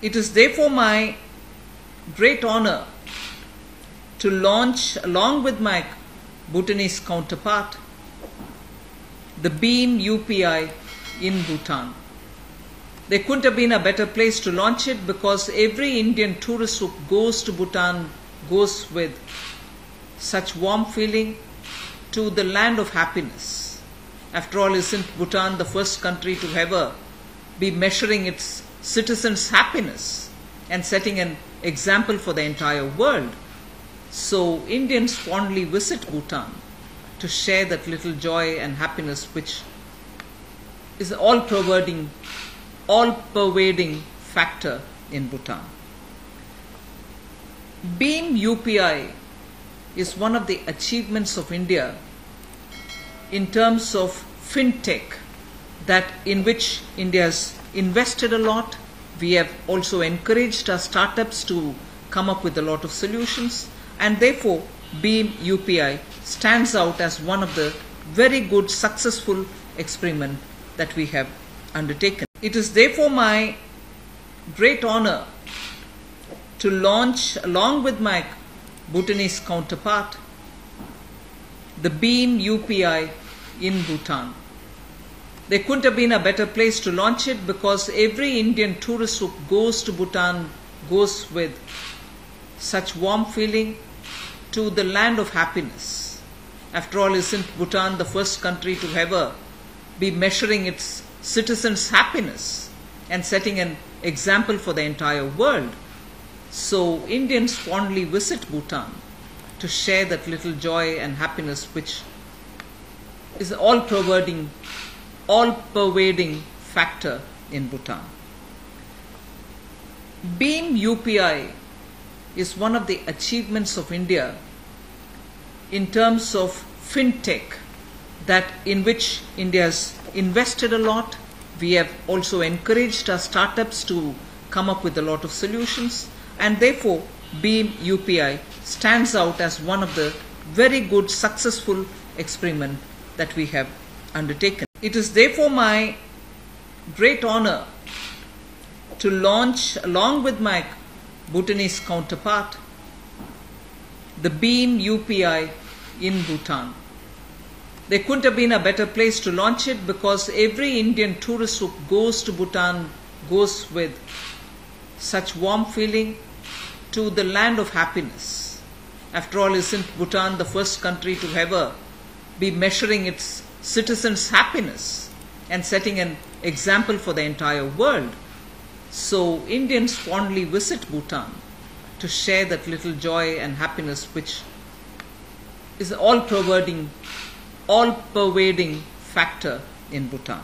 It is therefore my great honor to launch, along with my Bhutanese counterpart, the BHIM UPI in Bhutan. There couldn't have been a better place to launch it because every Indian tourist who goes to Bhutan goes with such warm feeling to the land of happiness. After all, isn't Bhutan the first country to ever be measuring its citizens' happiness and setting an example for the entire world? So Indians fondly visit Bhutan to share that little joy and happiness which is all-pervading factor in Bhutan. BHIM UPI is one of the achievements of India in terms of fintech, that in which India has invested a lot. We have also encouraged our startups to come up with a lot of solutions, and therefore BHIM UPI stands out as one of the very good successful experiments that we have undertaken. It is therefore my great honor to launch, along with my Bhutanese counterpart, the BHIM UPI in Bhutan. There couldn't have been a better place to launch it because every Indian tourist who goes to Bhutan goes with such warm feeling to the land of happiness. After all, isn't Bhutan the first country to ever be measuring its citizens' happiness and setting an example for the entire world? So Indians fondly visit Bhutan to share that little joy and happiness which is all-pervading factor in Bhutan. BHIM UPI is one of the achievements of India in terms of fintech, that in which India has invested a lot. We have also encouraged our startups to come up with a lot of solutions, and therefore BHIM UPI stands out as one of the very good successful experiments that we have undertaken. It is therefore my great honor to launch, along with my Bhutanese counterpart, the BHIM UPI in Bhutan. There couldn't have been a better place to launch it because every Indian tourist who goes to Bhutan goes with such warm feeling to the land of happiness. After all, isn't Bhutan the first country to ever be measuring its citizens' happiness and setting an example for the entire world? So Indians fondly visit Bhutan to share that little joy and happiness which is all-pervading factor in Bhutan.